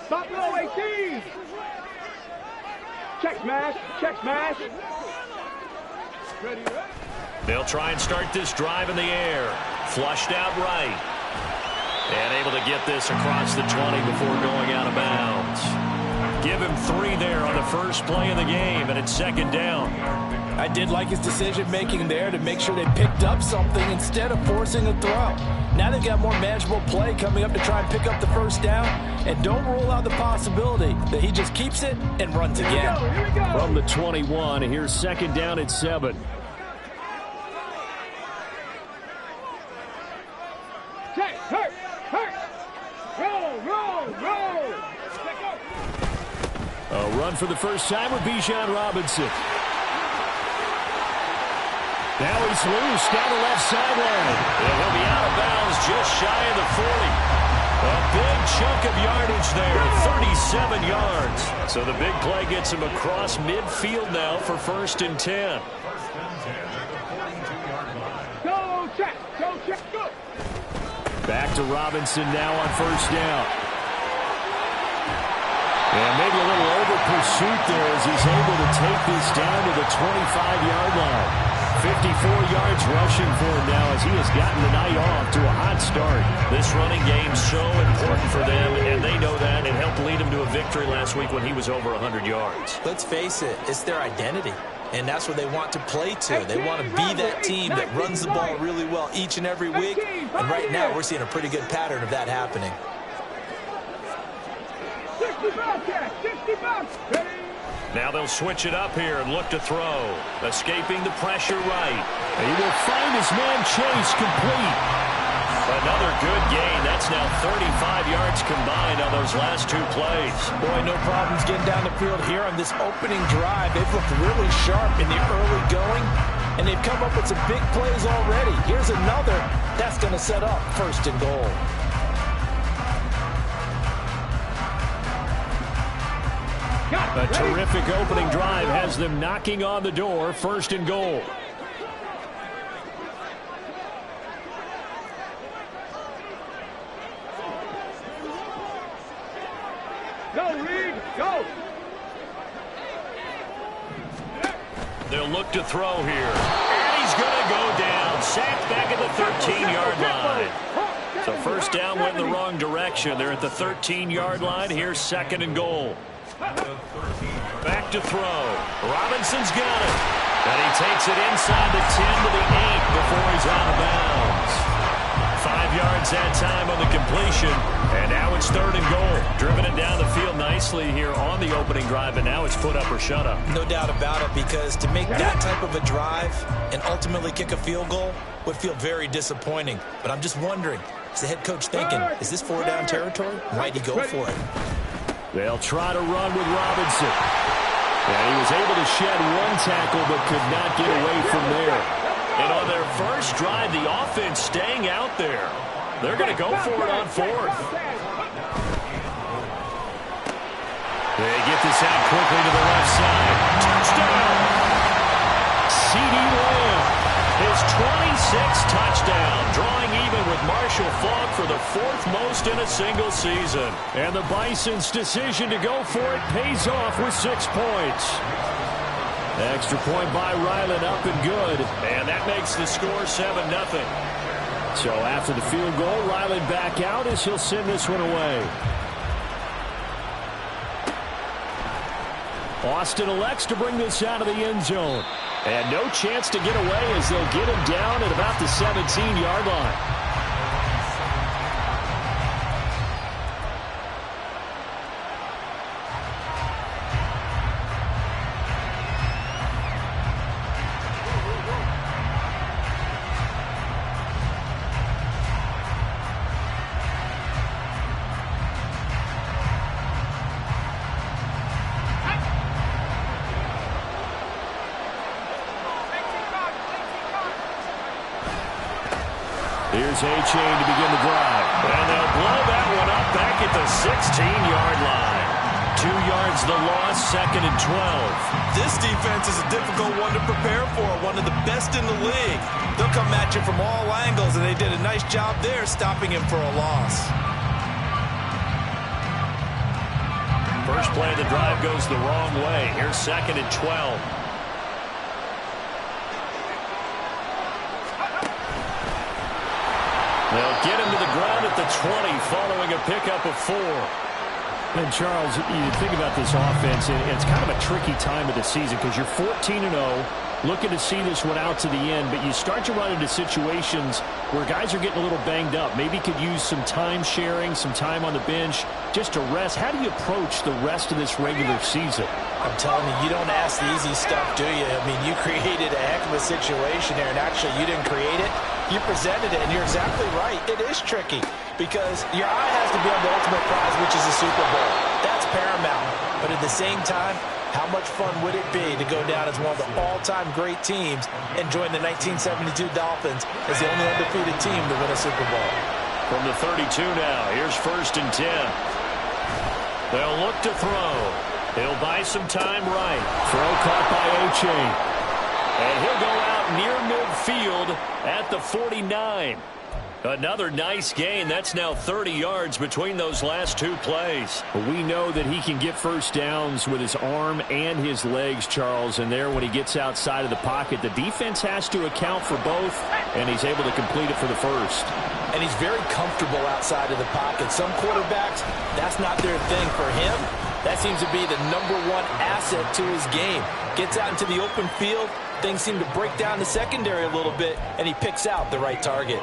Stop low, 18. Check smash. Check smash. They'll try and start this drive in the air. Flushed out right. And able to get this across the 20 before going out of bounds. Give him 3 there on the first play of the game, and it's second down. I did like his decision-making there to make sure they picked up something instead of forcing a throw. Now they've got more manageable play coming up to try and pick up the first down, and don't rule out the possibility that he just keeps it and runs again. Here we go. From the 21, here's second down at 7. Check, hurt. Roll. A run for the first time with Bijan Robinson. Now he's loose down the left sideline. And he'll be out of bounds just shy of the 40. A big chunk of yardage there, 37 yards. So the big play gets him across midfield now for 1st and 10. Go, check, go. Back to Robinson now on 1st down. And maybe a little over pursuit there as he's able to take this down to the 25-yard line. 54 yards rushing for him now as he has gotten the night off to a hot start. This running game's so important for them, and they know that. It helped lead him to a victory last week when he was over 100 yards. Let's face it, it's their identity, and that's what they want to play to. They want to be that team that runs the ball really well each and every week, and right now we're seeing a pretty good pattern of that happening. 60 Now they'll switch it up here and look to throw. Escaping the pressure right. He will find his man Chase complete. Another good gain. That's now 35 yards combined on those last 2 plays. Boy, no problems getting down the field here on this opening drive. They've looked really sharp in the early going, and they've come up with some big plays already. Here's another. That's going to set up 1st and goal. A terrific opening drive has them knocking on the door. 1st and goal. Go, Reed, go. They'll look to throw here. And he's going to go down. Sacked back at the 13-yard line. So 1st down went in the wrong direction. They're at the 13-yard line. Here's 2nd and goal. Back to throw. Robinson's got it. And he takes it inside the 10 to the 8 before he's out of bounds. 5 yards that time on the completion. And now it's 3rd and goal. Driven it down the field nicely here on the opening drive, and now it's put up or shut up. No doubt about it, because to make that type of a drive and ultimately kick a field goal would feel very disappointing. But I'm just wondering, is the head coach thinking, is this 4-down territory? Might he go for it? They'll try to run with Robinson. And he was able to shed 1 tackle but could not get away from there. And on their first drive, the offense staying out there. They're going to go for it on 4th. They get this out quickly to the left side. Touchdown! C.D. Lamb. His 26th touchdown, drawing even with Marshall Faulk for the 4th most in a single season. And the Bison's decision to go for it pays off with 6 points. Extra point by Ryland, up and good. And that makes the score 7-0. So after the field goal, Ryland back out as he'll send this one away. Austin elects to bring this out of the end zone. And no chance to get away as they'll get him down at about the 17-yard line. Here's A-Chain to begin the drive. And they'll blow that one up back at the 16-yard line. 2 yards the loss, 2nd and 12. This defense is a difficult one to prepare for, one of the best in the league. They'll come at you from all angles, and they did a nice job there stopping him for a loss. First play of the drive goes the wrong way. Here's 2nd and 12. They'll get him to the ground at the 20 following a pickup of 4. And, Charles, you think about this offense, and it's kind of a tricky time of the season because you're 14-0, looking to see this one out to the end, but you start to run into situations where guys are getting a little banged up. Maybe could use some time sharing, some time on the bench just to rest. How do you approach the rest of this regular season? I'm telling you, you don't ask the easy stuff, do you? I mean, you created a heck of a situation there, and actually you didn't create it. You presented it, and you're exactly right. It is tricky because your eye has to be on the ultimate prize, which is the Super Bowl. That's paramount. But at the same time, how much fun would it be to go down as one of the all-time great teams and join the 1972 Dolphins as the only undefeated team to win a Super Bowl? From the 32 now, here's 1st and 10. They'll look to throw. He'll buy some time right. Throw caught by A-Chain. And he'll go out near midfield at the 49. Another nice gain. That's now 30 yards between those last 2 plays. We know that he can get first downs with his arm and his legs, Charles, and there when he gets outside of the pocket, the defense has to account for both, and he's able to complete it for the first. And he's very comfortable outside of the pocket. Some quarterbacks, that's not their thing. For him, that seems to be the #1 asset to his game. Gets out into the open field, things seem to break down the secondary a little bit, and he picks out the right target.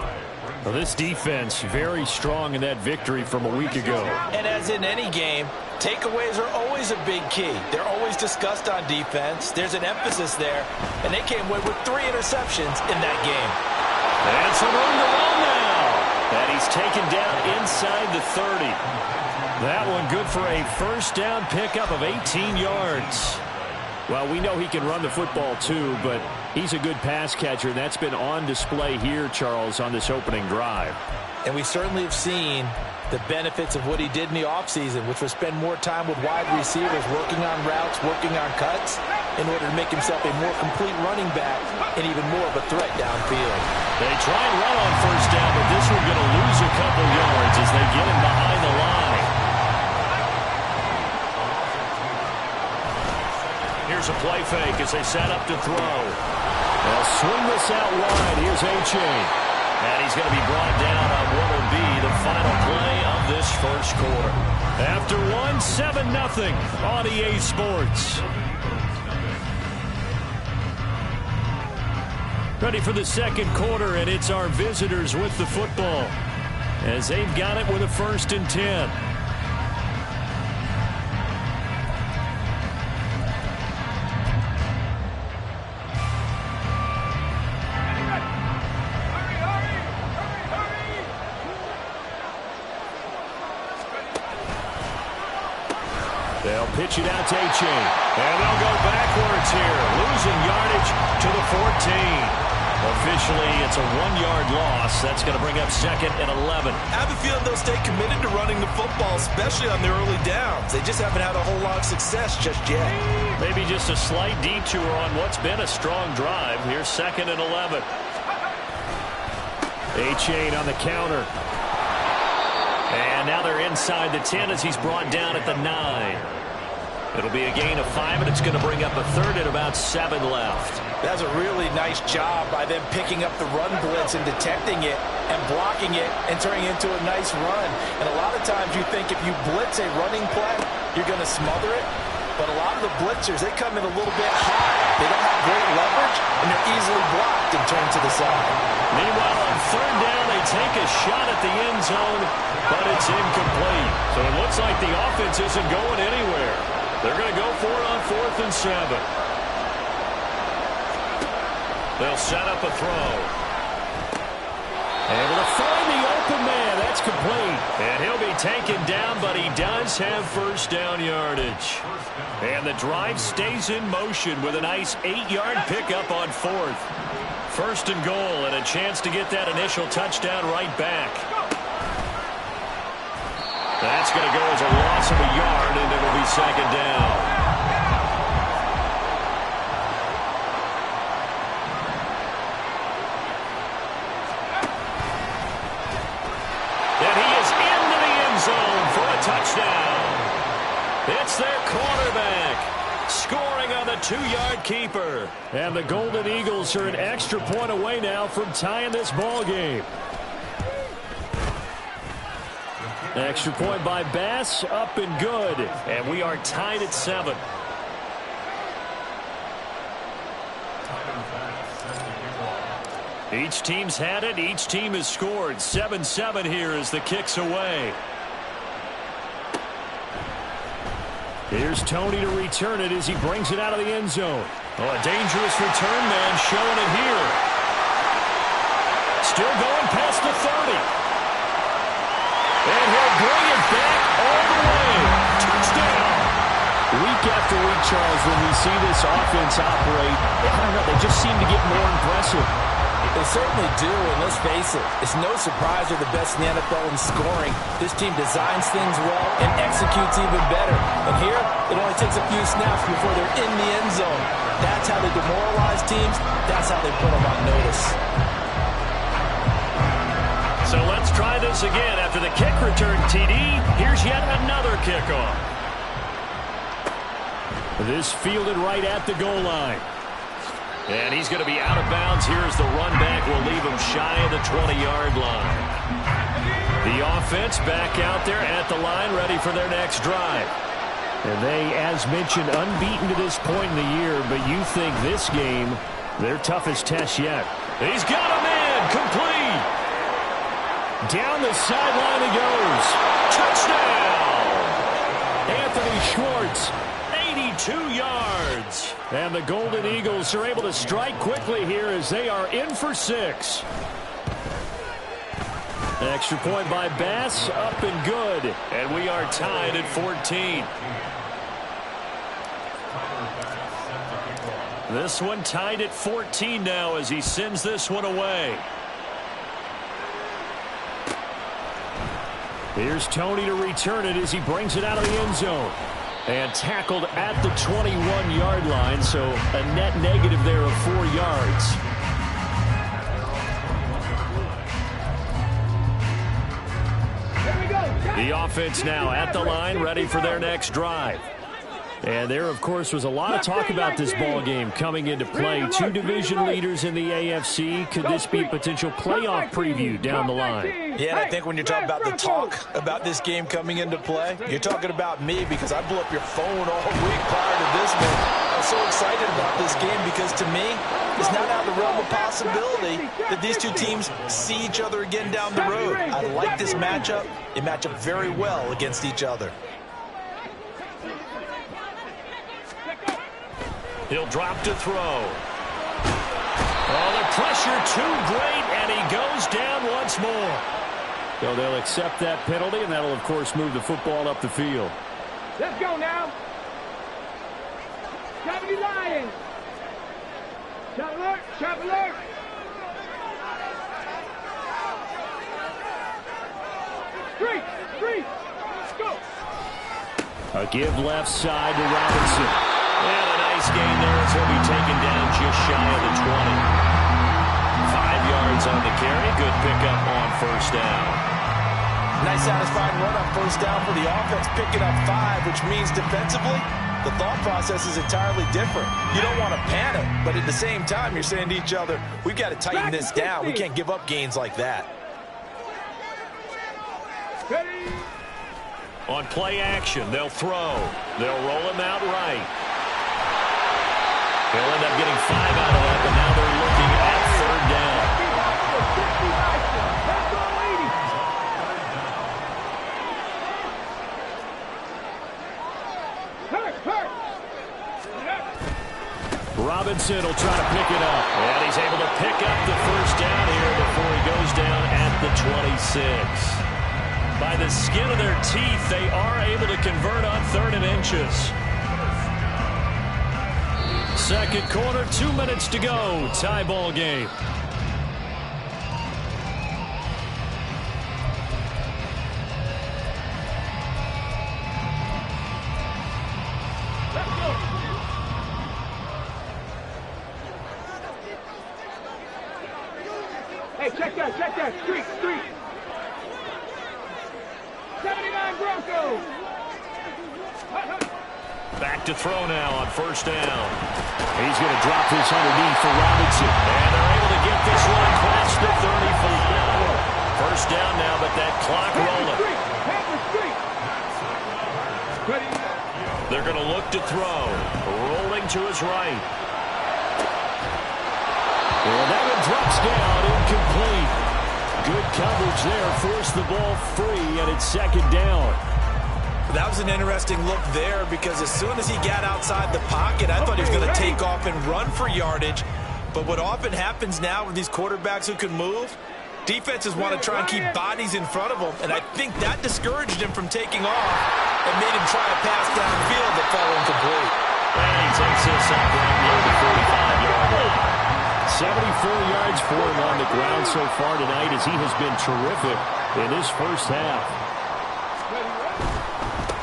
Well, this defense very strong in that victory from a week ago. And as in any game, takeaways are always a big key. They're always discussed on defense. There's an emphasis there, and they came away with 3 interceptions in that game. And some room to run now. And he's taken down inside the 30. That one good for a first down pickup of 18 yards. Well, we know he can run the football too, but he's a good pass catcher, and that's been on display here, Charles, on this opening drive. And we certainly have seen the benefits of what he did in the offseason, which was spend more time with wide receivers, working on routes, working on cuts, in order to make himself a more complete running back and even more of a threat downfield. They try and run on first down, but this one's going to lose a couple yards as they get him behind the line. Here's a play fake as they set up to throw. They'll swing this out wide. Here's A-Chain. And he's going to be brought down on what will be the final play of this first quarter. After 7-0 on EA Sports. Ready for the second quarter, and it's our visitors with the football as they've got it with a 1st and 10. They'll pitch it out to A-Chain. And they'll go backwards here, losing yardage to the 14. Officially, it's a 1-yard loss. That's going to bring up 2nd and 11. I have a feeling they'll stay committed to running the football, especially on their early downs. They just haven't had a whole lot of success just yet. Maybe just a slight detour on what's been a strong drive. Here's 2nd and 11. A-Chain on the counter. And now they're inside the 10 as he's brought down at the 9. It'll be a gain of 5, and it's going to bring up a 3rd and about 7 left. That's a really nice job by them picking up the run blitz and detecting it and blocking it and turning it into a nice run. And a lot of times you think if you blitz a running play, you're going to smother it. But a lot of the blitzers, they come in a little bit high. They don't have great leverage, and they're easily blocked and turned to the side. Meanwhile, on 3rd down, they take a shot at the end zone, but it's incomplete. So it looks like the offense isn't going anywhere. They're going to go for it on 4th and 7. They'll set up a throw. Able to find the open man. That's complete. And he'll be taken down, but he does have first down yardage. And the drive stays in motion with a nice 8-yard pickup on 4th. 1st and goal, and a chance to get that initial touchdown right back. That's going to go as a loss of a yard, and it'll be 2nd down. And he is into the end zone for a touchdown. That's their quarterback. Scoring on the 2-yard keeper. And the Golden Eagles are an extra point away now from tying this ball game. Extra point by Bass, up and good. And we are tied at 7. Each team's had it. Each team has scored. 7-7 here as the kick's away. Here's Tony to return it as he brings it out of the end zone. Oh, a dangerous return man showing it here. Still going past the 30. And he'll bring it back all the way. Touchdown. Week after week, Charles, when we see this offense operate, I don't know, they just seem to get more impressive. They certainly do, and let's face it, it's no surprise they're the best in the NFL in scoring. This team designs things well and executes even better. And here, it only takes a few snaps before they're in the end zone. That's how they demoralize teams. That's how they put them on notice. So let's try this again. After the kick return, TD, here's yet another kickoff. This fielded right at the goal line. And he's going to be out of bounds here as the run back will leave him shy of the 20-yard line. The offense back out there at the line, ready for their next drive. And they, as mentioned, unbeaten to this point in the year, but you think this game, their toughest test yet. He's got him in, complete. Down the sideline he goes. Touchdown! Anthony Schwartz. 82 yards. And the Golden Eagles are able to strike quickly here as they are in for 6. Extra point by Bass, up and good. And we are tied at 14. This one tied at 14 now as he sends this one away. Here's Tony to return it as he brings it out of the end zone. And tackled at the 21-yard line, so a net negative there of 4 yards. The offense now at the line, ready for their next drive. And there, of course, was a lot of talk about this ball game coming into play. 2 division leaders in the AFC. Could this be a potential playoff preview down the line? Yeah, and I think when you're talking about the talk about this game coming into play, you're talking about me because I blew up your phone all week prior to this one. I'm so excited about this game because to me, it's not out of the realm of possibility that these two teams see each other again down the road. I like this matchup. They match up very well against each other. He'll drop to throw. Oh, the pressure too great, and he goes down once more. So they'll accept that penalty, and that'll, of course, move the football up the field. Let's go now. Traveling Lions. Shot alert, shot alert. Three, go. A give left side to Robinson. And a nice gain there as he'll be taken down just shy of the 20. 5 yards on the carry. Good pickup on first down. Nice satisfying run on first down for the offense, picking up 5, which means defensively, the thought process is entirely different. You don't want to panic, but at the same time, you're saying to each other, we've got to tighten this down. We can't give up gains like that. Ready. On play action, they'll throw. They'll roll him out right. They'll end up getting 5 out of that, but now they're looking at third down. Robinson will try to pick it up. And he's able to pick up the first down here before he goes down at the 26. By the skin of their teeth, they are able to convert on 3rd and inches. Second quarter, 2 minutes to go. Tie ball game. Hey, check that. Street. 79 Broncos. Back to throw now on first down. He's going to drop this underneath for Robinson. And they're able to get this one across the 35. First down now, but that clock rolling. They're going to look to throw. Rolling to his right. And that one drops down, incomplete. Good coverage there, forced the ball free, and it's second down. That was an interesting look there because as soon as he got outside the pocket, I thought he was going to take off and run for yardage. But what often happens now with these quarterbacks who can move, defenses want to try and keep bodies in front of them, and I think that discouraged him from taking off and made him try a pass downfield that fell incomplete. And he takes this up right near the 45-yard line. 74 yards for him on the ground so far tonight as he has been terrific in this first half.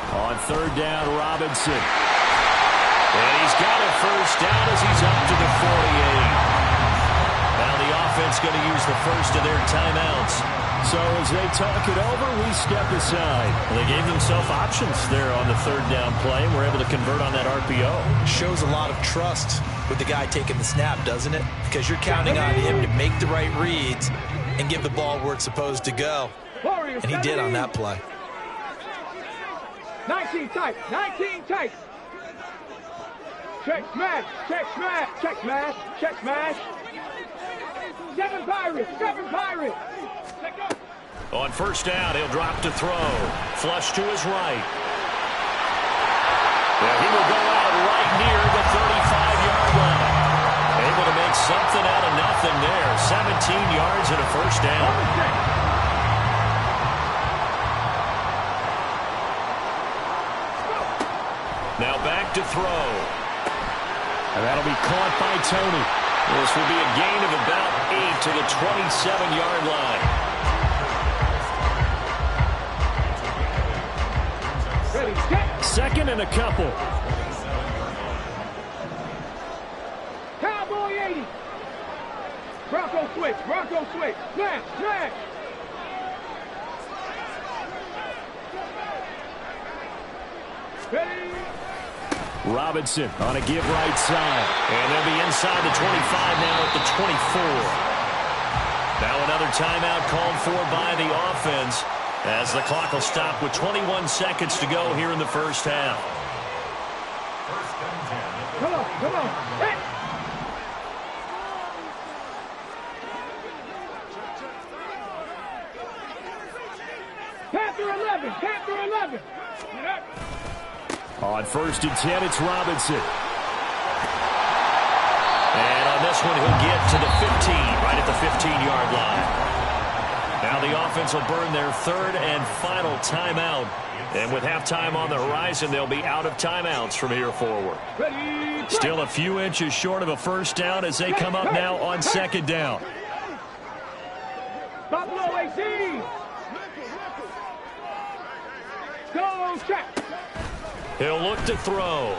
On third down, Robinson. And he's got a first down as he's up to the 48. Now the offense going to use the first of their timeouts. So as they talk it over, we step aside. Well, they gave themselves options there on the third down play, and were able to convert on that RPO. Shows a lot of trust with the guy taking the snap, doesn't it? Because you're counting on him to make the right reads and give the ball where it's supposed to go. And he did on that play. 19 tight, 19 tight. Check smash, check smash, check smash, check smash. 7 Pirates, 7 Pirates. On first down, he'll drop to throw. Flush to his right. Well, he will go out right near the 35-yard line. Able to make something out of nothing there. 17 yards and a first down. Now back to throw. And that'll be caught by Tony. This will be a gain of about 8 to the 27-yard line. Second and a couple. Cowboy 80. Bronco switch, Bronco switch. Smash, smash. Ready. Robinson on a give right side. And they'll be inside the 25 now at the 24. Now another timeout called for by the offense as the clock will stop with 21 seconds to go here in the first half. Come on, come on. Hey. Panther 11, Panther 11. On first and 10, it's Robinson. And on this one, he'll get to the 15, right at the 15-yard line. Now the offense will burn their third and final timeout. And with halftime on the horizon, they'll be out of timeouts from here forward. Still a few inches short of a first down as they come up now on second down. Buffalo AC. Go check. He'll look to throw.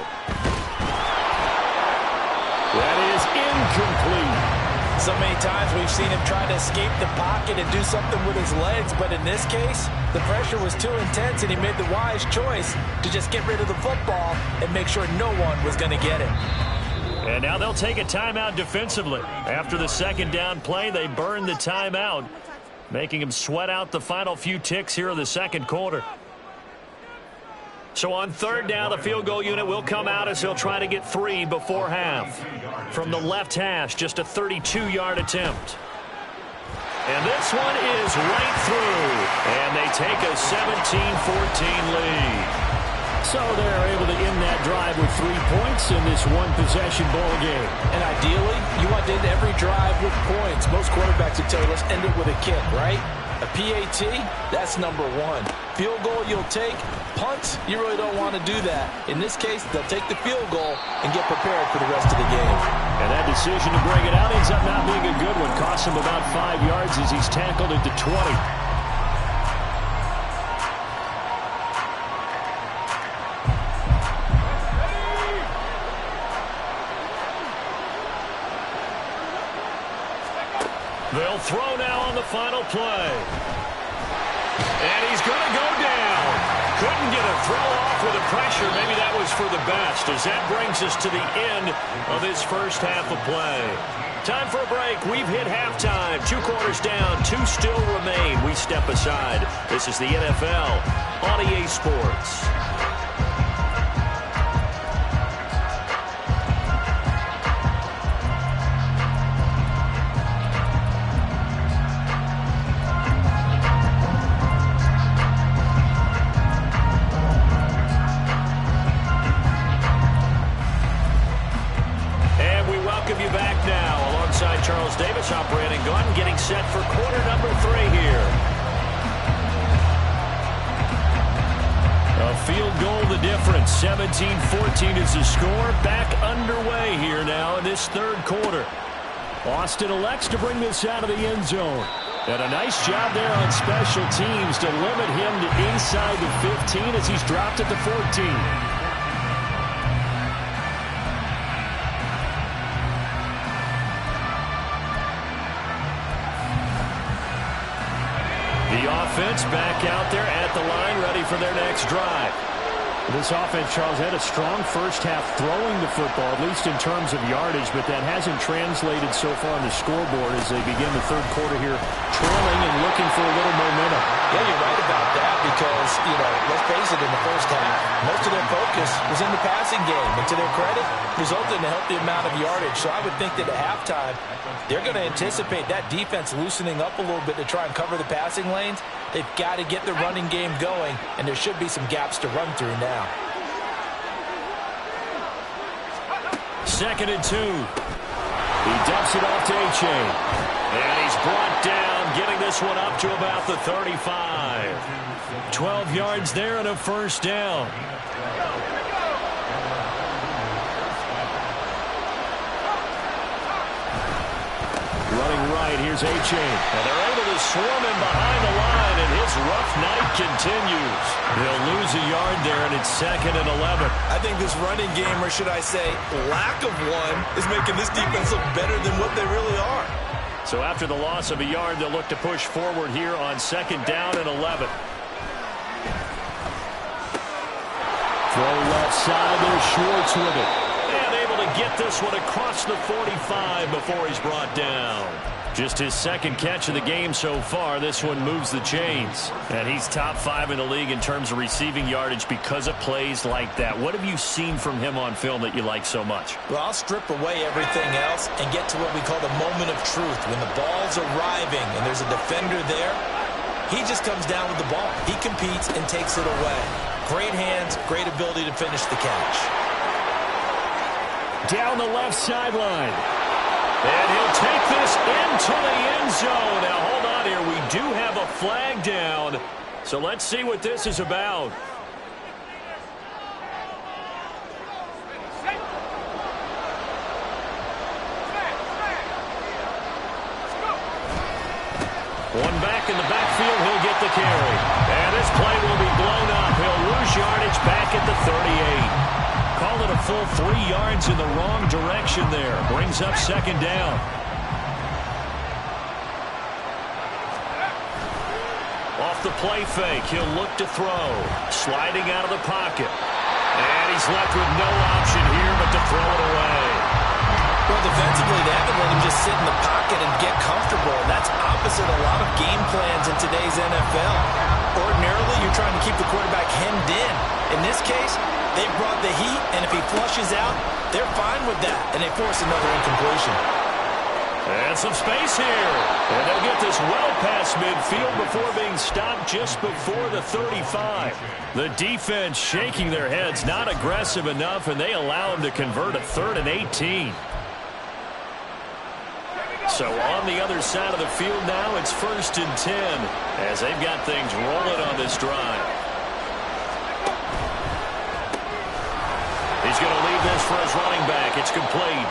That is incomplete. So many times we've seen him try to escape the pocket and do something with his legs, but in this case, the pressure was too intense and he made the wise choice to just get rid of the football and make sure no one was going to get it. And now they'll take a timeout defensively. After the second down play, they burn the timeout, making him sweat out the final few ticks here in the second quarter. So on third down, the field goal unit will come out as he'll try to get 3 before half. From the left hash, just a 32-yard attempt. And this one is right through. And they take a 17-14 lead. So they're able to end that drive with 3 points in this one-possession ball game. And ideally, you want to end every drive with points. Most quarterbacks would tell you, let's end it with a kick, right? A PAT, that's number 1. Field goal you'll take. Punts, you really don't want to do that. In this case, they'll take the field goal and get prepared for the rest of the game. And that decision to bring it out ends up not being a good one. Costs him about 5 yards as he's tackled at the 20. They'll throw now on the final play. And he's going to go down. Couldn't get a throw off with the pressure. Maybe that was for the best, as that brings us to the end of this first half of play. Time for a break. We've hit halftime. 2 quarters down. 2 still remain. We step aside. This is the NFL on EA Sports. Charles Davis operating gun, getting set for quarter number 3 here. A field goal the difference. 17-14 is the score. Back underway here now in this third quarter. Austin elects to bring this out of the end zone. And a nice job there on special teams to limit him to inside the 15 as he's dropped at the 14. The offense back out there at the line, ready for their next drive. This offense, Charles, had a strong first half throwing the football, at least in terms of yardage, but that hasn't translated so far on the scoreboard as they begin the third quarter here, trailing and looking for a little momentum. Yeah, you're right about that because, let's face it, in the first half, most of their focus was in the passing game. And to their credit, resulted in a healthy amount of yardage. So I would think that at halftime, they're going to anticipate that defense loosening up a little bit to try and cover the passing lanes. They've got to get the running game going, and there should be some gaps to run through now. 2nd and 2. He dumps it off to A-Chain. And he's brought down, getting this one up to about the 35. 12 yards there and a first down. Running right, here's A-Chain. And they're able to swarm him behind the line, and his rough night continues. He'll lose a yard there, and it's 2nd and 11. I think this running game, or should I say lack of one, is making this defense look better than what they really are. So after the loss of a yard, they'll look to push forward here on 2nd down and 11. Throw left side, there's Schwartz with it. And able to get this one across the 45 before he's brought down. Just his 2nd catch of the game so far. This one moves the chains. And he's top 5 in the league in terms of receiving yardage because of plays like that. What have you seen from him on film that you like so much? Well, I'll strip away everything else and get to what we call the moment of truth. When the ball's arriving and there's a defender there, he just comes down with the ball. He competes and takes it away. Great hands, great ability to finish the catch. Down the left sideline. And he'll take this into the end zone. Now, hold on here. We do have a flag down. So let's see what this is about. One back in the backfield. He'll get the carry. And this play will be blown up. He'll lose yardage back at the 38. Call it a full 3 yards in the wrong direction there. Brings up 2nd down. Off the play fake, he'll look to throw. Sliding out of the pocket. And he's left with no option here but to throw it away. Well, defensively, they haven't let him just sit in the pocket and get comfortable. That's opposite a lot of game plans in today's NFL. Ordinarily, you're trying to keep the quarterback hemmed in. In this case, they brought the heat, and if he flushes out, they're fine with that, and they force another incompletion. And some space here. And they'll get this well past midfield before being stopped just before the 35. The defense shaking their heads, not aggressive enough, and they allow him to convert a 3rd and 18. So on the other side of the field now, it's 1st and 10 as they've got things rolling on this drive. He's going to leave this for his running back. It's complete.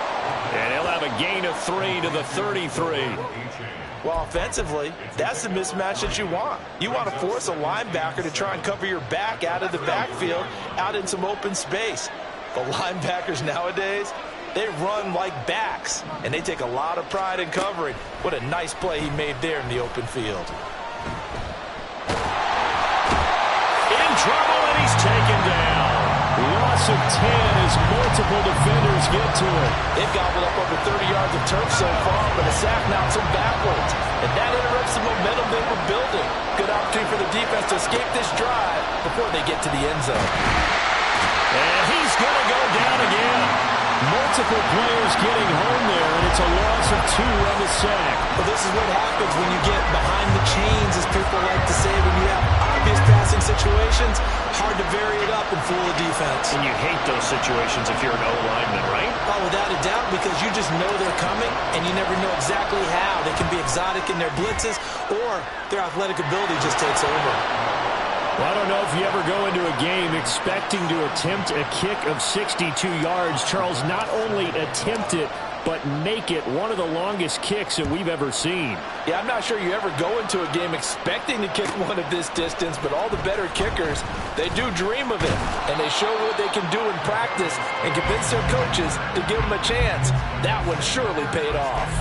And he'll have a gain of 3 to the 33. Well, offensively, that's the mismatch that you want. You want to force a linebacker to try and cover your back out of the backfield, out in some open space. The linebackers nowadays, they run like backs, and they take a lot of pride in covering. What a nice play he made there in the open field. In trouble of 10 as multiple defenders get to it. They've gobbled up over 30 yards of turf so far, but a sack knocks them backwards. And that interrupts the momentum they were building. Good opportunity for the defense to escape this drive before they get to the end zone. And he's going to go down again. Multiple players getting home there, and it's a loss of 2 on the sack. Well, this is what happens when you get behind the chains, as people like to say, when you have obvious passing situations. Hard to vary it up and fool the defense. And you hate those situations if you're an O-lineman, right? Oh, without a doubt, because you just know they're coming, and you never know exactly how. They can be exotic in their blitzes, or their athletic ability just takes over. Well, I don't know if you ever go into a game expecting to attempt a kick of 62 yards. Charles, not only attempt it, but make it one of the longest kicks that we've ever seen. Yeah, I'm not sure you ever go into a game expecting to kick one of this distance, but all the better kickers, they do dream of it, and they show what they can do in practice and convince their coaches to give them a chance. That one surely paid off.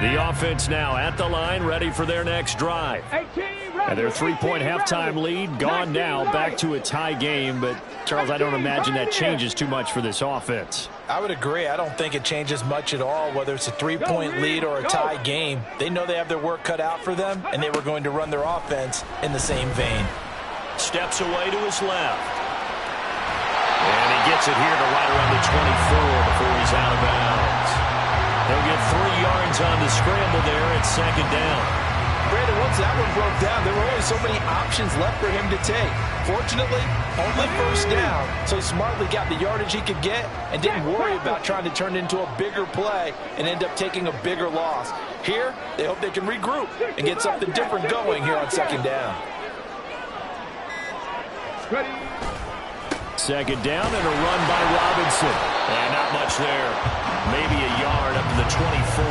The offense now at the line, ready for their next drive. And their 3-point halftime lead gone now, back to a tie game. But, Charles, I don't imagine that changes too much for this offense. I would agree. I don't think it changes much at all, whether it's a 3-point lead or a tie game. They know they have their work cut out for them, and they were going to run their offense in the same vein. Steps away to his left. And he gets it here to right around the 24 before he's out of bounds. They'll get 3 yards on the scramble there at second down. Brandon, once that one broke down, there were only so many options left for him to take. Fortunately, only first down, so he smartly got the yardage he could get and didn't worry about trying to turn it into a bigger play and end up taking a bigger loss. Here, they hope they can regroup and get something different going here on second down. Second down and a run by Robinson. And not much there. Maybe a yard up to the 24.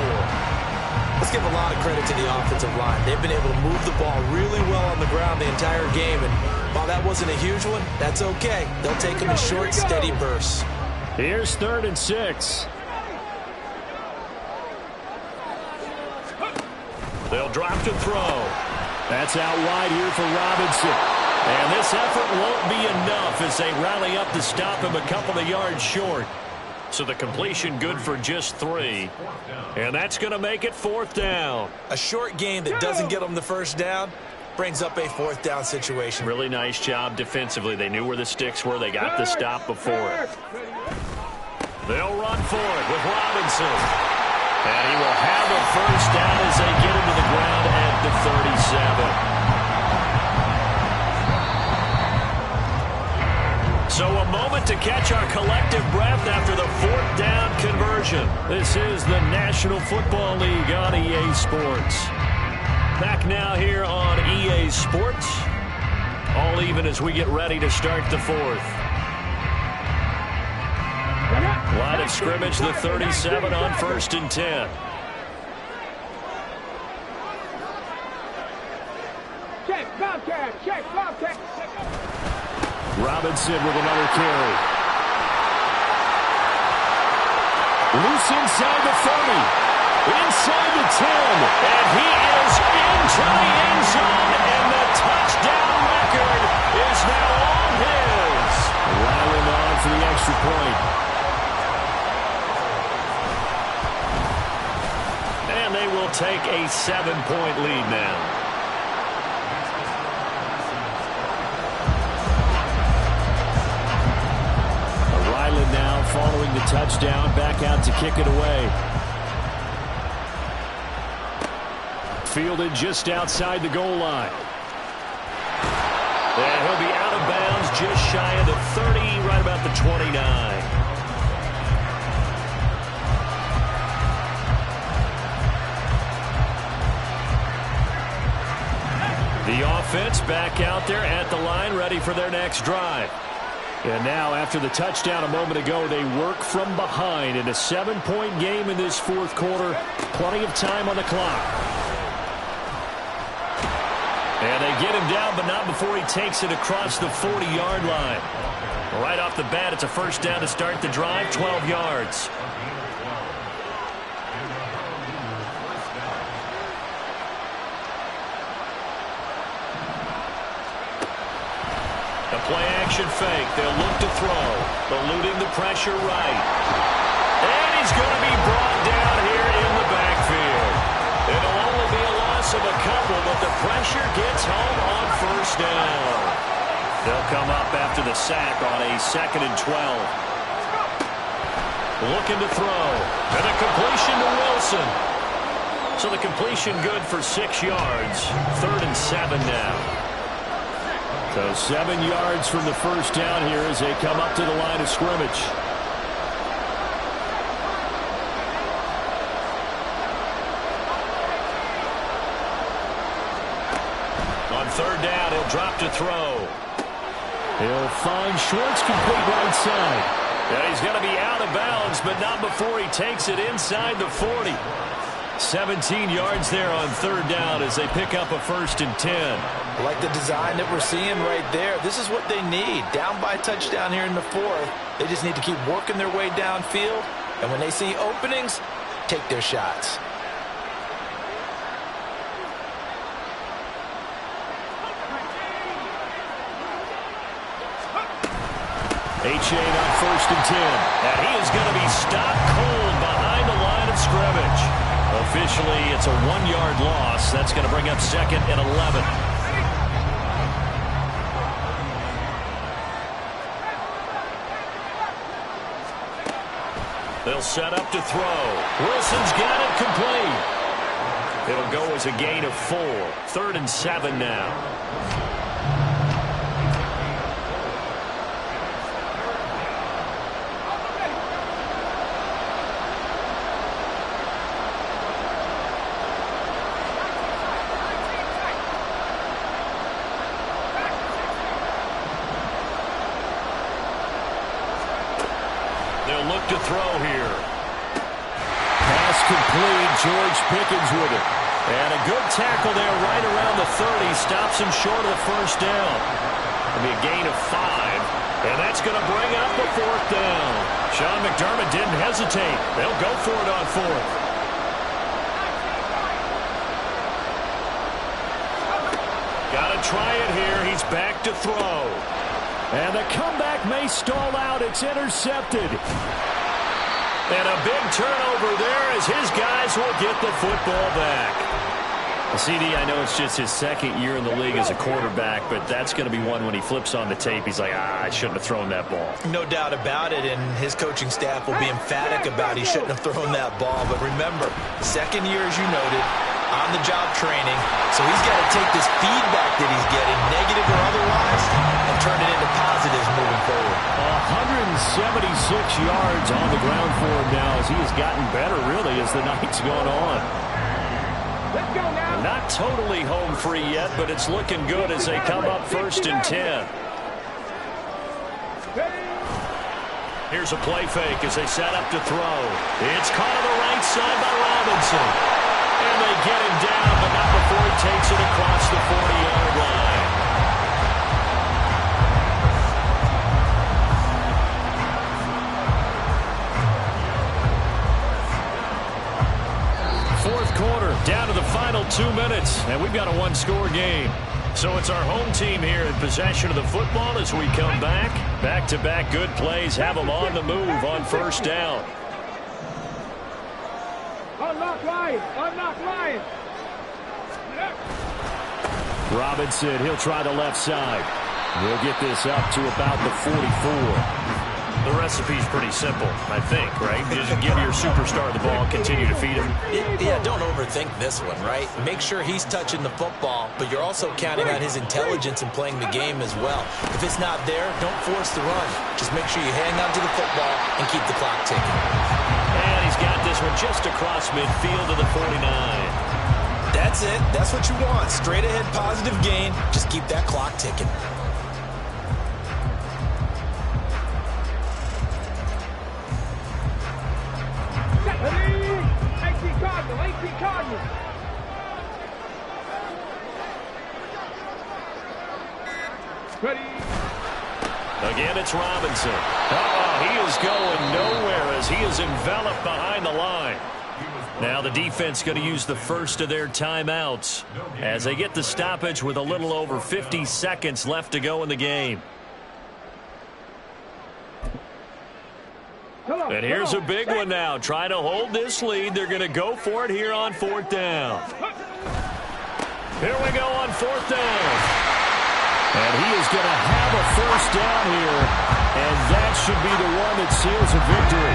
Let's give a lot of credit to the offensive line. They've been able to move the ball really well on the ground the entire game. And while that wasn't a huge one, that's okay. They'll take them in short, steady bursts. Here's 3rd and 6. They'll drop to throw. That's out wide here for Robinson. And this effort won't be enough as they rally up to stop him a couple of yards short. So the completion good for just 3. And that's going to make it 4th down. A short gain that doesn't get them the first down brings up a 4th down situation. Really nice job defensively. They knew where the sticks were. They got the stop before it. They'll run for it with Robinson. And he will have a first down as they get him to the ground at the 37. So a moment to catch our collective breath after the 4th down conversion. This is the National Football League on EA Sports. Back now here on EA Sports. All even as we get ready to start the 4th. Line of scrimmage, the 37 on 1st and 10. Check, Bobcat, check, Bobcat. Robinson with another carry. Loose inside the 30. Inside the 10. And he is into the end zone. And the touchdown record is now all his. Rattling on for the extra point. And they will take a 7-point lead now. Now following the touchdown, back out to kick it away. Fielded just outside the goal line. And he'll be out of bounds just shy of the 30, right about the 29. The offense back out there at the line, ready for their next drive. And now, after the touchdown a moment ago, they work from behind in a 7-point game in this 4th quarter. Plenty of time on the clock. And they get him down, but not before he takes it across the 40-yard line. Right off the bat, it's a first down to start the drive, 12 yards. A play-action fake. They'll look to throw. Eluding the pressure right. And he's going to be brought down here in the backfield. It'll only be a loss of a couple, but the pressure gets home on first down. They'll come up after the sack on a 2nd and 12. Looking to throw. And a completion to Wilson. So the completion good for 6 yards. 3rd and 7 now. So 7 yards from the first down here as they come up to the line of scrimmage. On 3rd down, he'll drop to throw. He'll find Schwartz complete right side. Yeah, he's going to be out of bounds, but not before he takes it inside the 40. 17 yards there on 3rd down as they pick up a 1st and 10. I like the design that we're seeing right there. This is what they need. Down by a touchdown here in the 4th. They just need to keep working their way downfield. And when they see openings, take their shots. H.A. on 1st and 10. And he is going to be stopped cold behind the line of scrimmage. Officially, it's a 1-yard loss. That's going to bring up 2nd and 11. They'll set up to throw. Wilson's got it complete. It'll go as a gain of 4. 3rd and 7 now. They'll look to throw here. Pass complete. George Pickens with it. And a good tackle there right around the 30. Stops him short of the first down. It'll be a gain of 5. And that's going to bring up the 4th down. Sean McDermott didn't hesitate. They'll go for it on 4th. Got to try it here. He's back to throw. And the comeback may stall out. It's intercepted. And a big turnover there as his guys will get the football back. CD, I know it's just his 2nd year in the league as a quarterback, but that's going to be one when he flips on the tape. He's like, I shouldn't have thrown that ball. No doubt about it, and his coaching staff will be emphatic about he shouldn't have thrown that ball. But remember, 2nd year, as you noted, on-the-job training, so he's got to take this feedback that he's getting, negative or otherwise, and turn it into positives moving forward. 176 yards on the ground for him now as he has gotten better, really, as the night's gone on. Let's go now. Not totally home free yet, but it's looking good as they come up 1st and 10. Here's a play fake as they set up to throw. It's caught on the right side by Robinson. And they get him down, but not before he takes it across the 40-yard line. Fourth quarter, down to the final 2 minutes, and we've got a 1-score game. So it's our home team here in possession of the football as we come back. Back-to-back good plays have them on the move on 1st down. Unlock Lions! Unlock Lions! Robinson, he'll try the left side. He'll get this up to about the 44. The recipe's pretty simple, I think, right? Just give your superstar the ball, continue to feed him. Yeah, don't overthink this one, right? Make sure he's touching the football, but you're also counting on his intelligence in playing the game as well. If it's not there, don't force the run. Just make sure you hang on to the football and keep the clock ticking. And he's got this one just across midfield to the 49. That's it. That's what you want. Straight ahead positive gain. Just keep that clock ticking. Ready. Again, it's Robinson. He is going nowhere as he is enveloped behind the line. Now the defense going to use the first of their timeouts as they get the stoppage with a little over 50 seconds left to go in the game. And here's a big one now. Trying to hold this lead. They're going to go for it here on 4th down. Here we go on 4th down. And he is going to have a 1st down here. And that should be the one that seals a victory.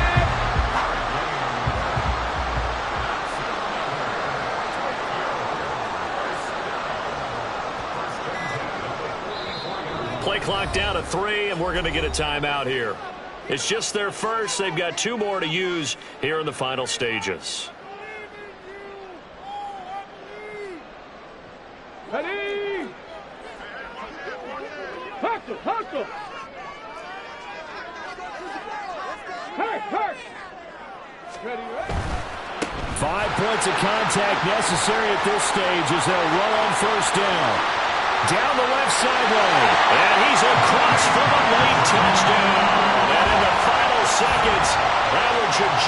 Play clock down to 3, and we're going to get a timeout here. It's just their first. They've got 2 more to use here in the final stages. Ready. Hustle, hustle. Hurt. Ready. 5 points of contact necessary at this stage as they'll run on 1st down. Down the left sideline. And he's across for a late touchdown. And in the final seconds, that one should